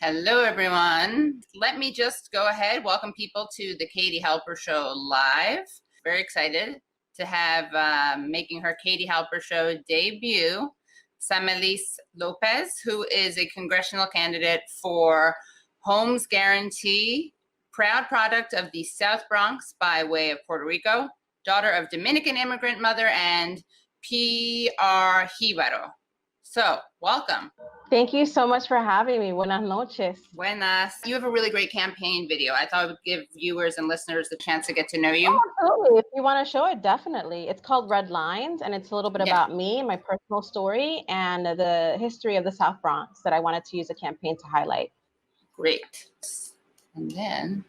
Hello, everyone. Let me just go ahead, welcome people to the Katie Halper Show live. Very excited to have making her Katie Halper Show debut, Samelys Lopez, who is a congressional candidate for Homes Guarantee, proud product of the South Bronx by way of Puerto Rico, daughter of Dominican immigrant mother and PR Jíbaro. So, welcome. Thank you so much for having me. Buenas noches. Buenas. You have a really great campaign video. I thought it would give viewers and listeners the chance to get to know you. Oh, absolutely. If you want to show it, definitely. It's called Red Lines, and it's a little bit about me, my personal story, and the history of the South Bronx that I wanted to use a campaign to highlight. Great. And then...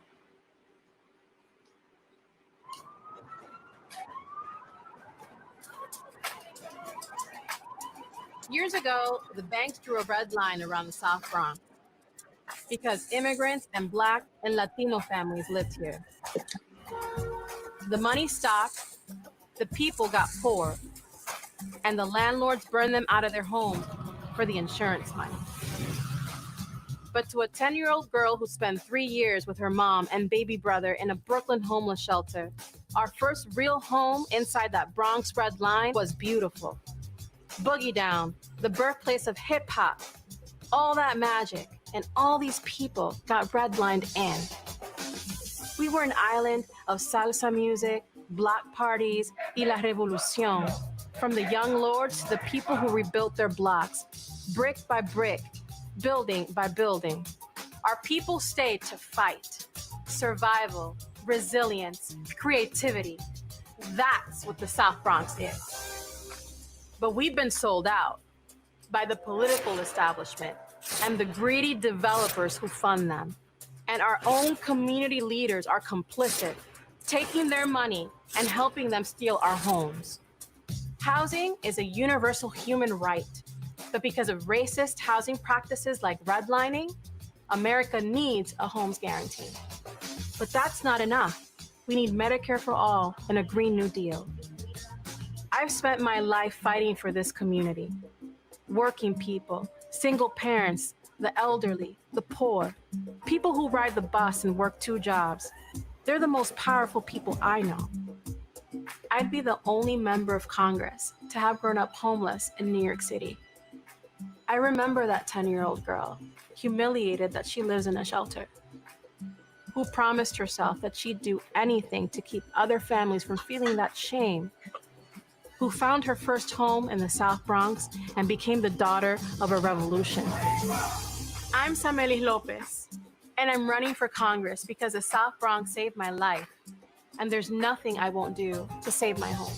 Years ago, the banks drew a red line around the South Bronx because immigrants and Black and Latino families lived here. The money stopped, the people got poor, and the landlords burned them out of their homes for the insurance money. But to a 10-year-old girl who spent 3 years with her mom and baby brother in a Brooklyn homeless shelter, our first real home inside that Bronx red line was beautiful. Boogie Down, the birthplace of hip hop, all that magic, and all these people got redlined in. We were an island of salsa music, block parties, y la revolución. From the young lords to the people who rebuilt their blocks, brick by brick, building by building. Our people stayed to fight. Survival, resilience, creativity. That's what the South Bronx is. But we've been sold out by the political establishment and the greedy developers who fund them. And our own community leaders are complicit, taking their money and helping them steal our homes. Housing is a universal human right, but because of racist housing practices like redlining, America needs a homes guarantee. But that's not enough. We need Medicare for all and a Green New Deal. I've spent my life fighting for this community. Working people, single parents, the elderly, the poor, people who ride the bus and work 2 jobs. They're the most powerful people I know. I'd be the only member of Congress to have grown up homeless in New York City. I remember that 10-year-old girl, humiliated that she lives in a shelter, who promised herself that she'd do anything to keep other families from feeling that shame, who found her first home in the South Bronx and became the daughter of a revolution. I'm Samelys Lopez, and I'm running for Congress because the South Bronx saved my life, and there's nothing I won't do to save my home.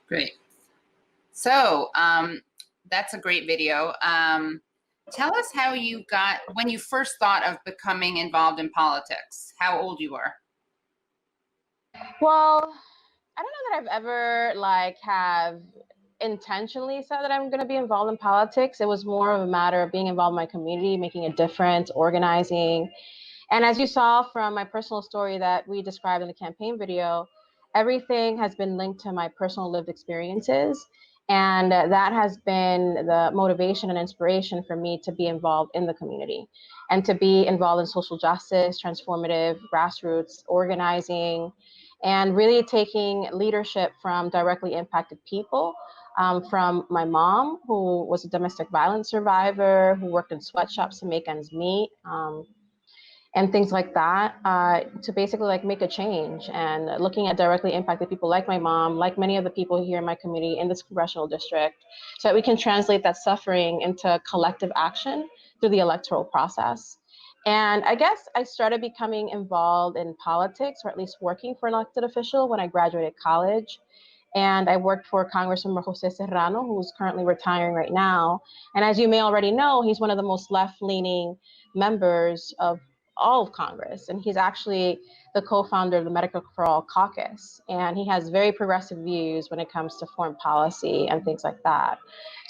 Great. So, that's a great video. Tell us how you got, when you first thought of becoming involved in politics, how old you were. Well, I don't know that I've ever have intentionally said that I'm going to be involved in politics. It was more of a matter of being involved in my community, making a difference, organizing. And as you saw from my personal story that we described in the campaign video, everything has been linked to my personal lived experiences. And that has been the motivation and inspiration for me to be involved in the community and to be involved in social justice, transformative, grassroots organizing, and really taking leadership from directly impacted people, from my mom, who was a domestic violence survivor, who worked in sweatshops to make ends meet, and things like that, to basically make a change, and looking at directly impacted people like my mom, like many of the people here in my community in this congressional district, so that we can translate that suffering into collective action through the electoral process. And I guess I started becoming involved in politics, or at least working for an elected official, when I graduated college. And I worked for Congressman Jose Serrano, who's currently retiring right now. And as you may already know, he's one of the most left-leaning members of all of Congress. And he's actually the co-founder of the Medicare for All Caucus. And he has very progressive views when it comes to foreign policy and things like that.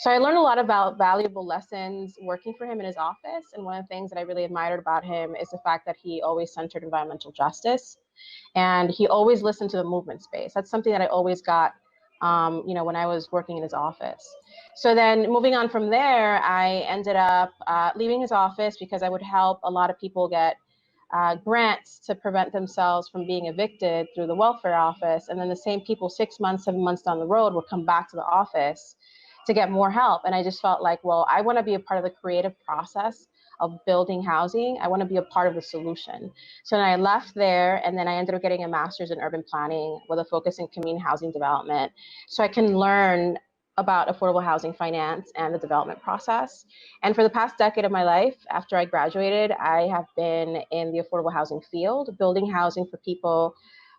So I learned a lot about valuable lessons working for him in his office. And one of the things that I really admired about him is the fact that he always centered environmental justice. And he always listened to the movement space. That's something that I always got when I was working in his office. So then moving on from there, I ended up leaving his office because I would help a lot of people get grants to prevent themselves from being evicted through the welfare office. And then the same people 6 months, 7 months down the road would come back to the office to get more help. And I just felt like, well, I want to be a part of the creative process of building housing. I want to be a part of the solution. So then I left there, and then I ended up getting a master's in urban planning with a focus in community housing development. So I can learn about affordable housing finance and the development process. And for the past decade of my life, after I graduated, I have been in the affordable housing field, building housing for people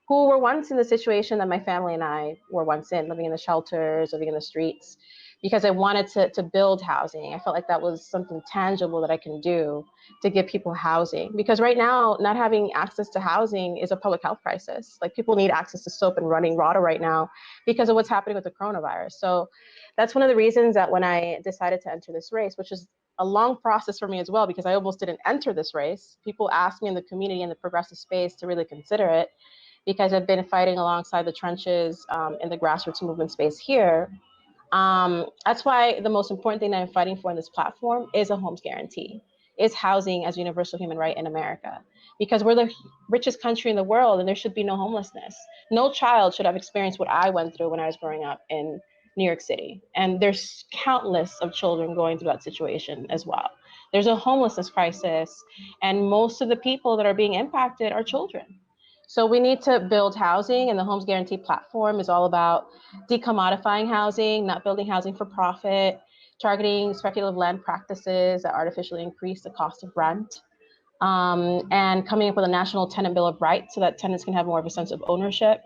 who were once in the situation that my family and I were once in, living in the shelters, living in the streets, because I wanted to build housing. I felt like that was something tangible that I can do to give people housing. Because right now, not having access to housing is a public health crisis. Like, people need access to soap and running water right now because of what's happening with the coronavirus. So that's one of the reasons that when I decided to enter this race, which is a long process for me as well, because I almost didn't enter this race. People asked me in the community, in the progressive space, to really consider it, because I've been fighting alongside the trenches in the grassroots movement space here. That's why the most important thing that I'm fighting for in this platform is a homes guarantee, is housing as a universal human right in America, because we're the richest country in the world and there should be no homelessness. No child should have experienced what I went through when I was growing up in New York City. And there's countless of children going through that situation as well. There's a homelessness crisis, and most of the people that are being impacted are children. So we need to build housing, and the Homes Guarantee platform is all about decommodifying housing, not building housing for profit, targeting speculative land practices that artificially increase the cost of rent, and coming up with a national tenant bill of rights so that tenants can have more of a sense of ownership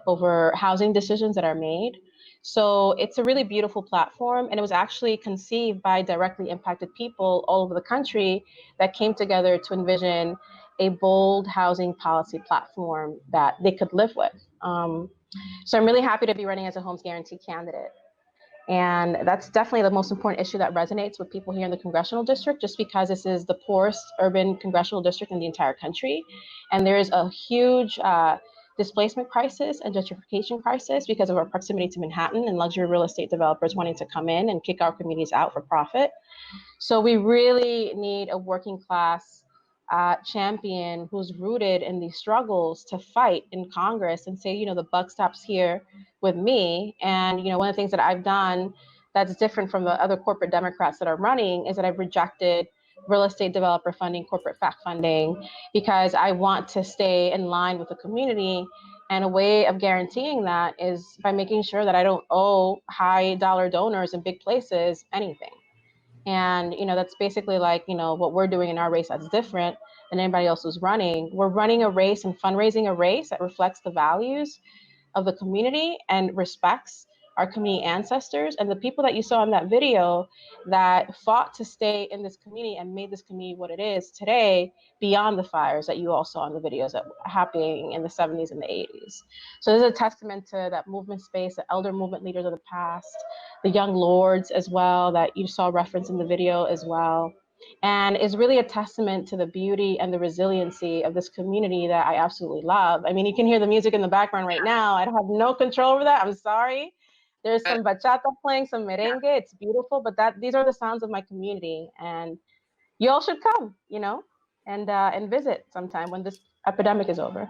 over housing decisions that are made. So it's a really beautiful platform, and it was actually conceived by directly impacted people all over the country that came together to envision a bold housing policy platform that they could live with. So I'm really happy to be running as a Homes Guarantee candidate. And that's definitely the most important issue that resonates with people here in the congressional district, just because this is the poorest urban congressional district in the entire country. And there's a huge displacement crisis and gentrification crisis because of our proximity to Manhattan and luxury real estate developers wanting to come in and kick our communities out for profit. So we really need a working class champion who's rooted in these struggles to fight in Congress and say, the buck stops here with me. And, one of the things that I've done that's different from the other corporate Democrats that are running is that I've rejected real estate developer funding, corporate fact funding, because I want to stay in line with the community. And a way of guaranteeing that is by making sure that I don't owe high dollar donors in big places anything. And, that's basically like, what we're doing in our race that's different than anybody else who's running. We're running a race and fundraising a race that reflects the values of the community and respects our community ancestors and the people that you saw in that video that fought to stay in this community and made this community what it is today, beyond the fires that you all saw in the videos that were happening in the 70s and the 80s. So this is a testament to that movement space, the elder movement leaders of the past, the young lords as well that you saw referenced in the video as well. And is really a testament to the beauty and the resiliency of this community that I absolutely love. I mean, you can hear the music in the background right now. I don't have no control over that. I'm sorry. There's some bachata playing, some merengue. It's beautiful, but these are the sounds of my community. And you all should come, and visit sometime when this epidemic is over.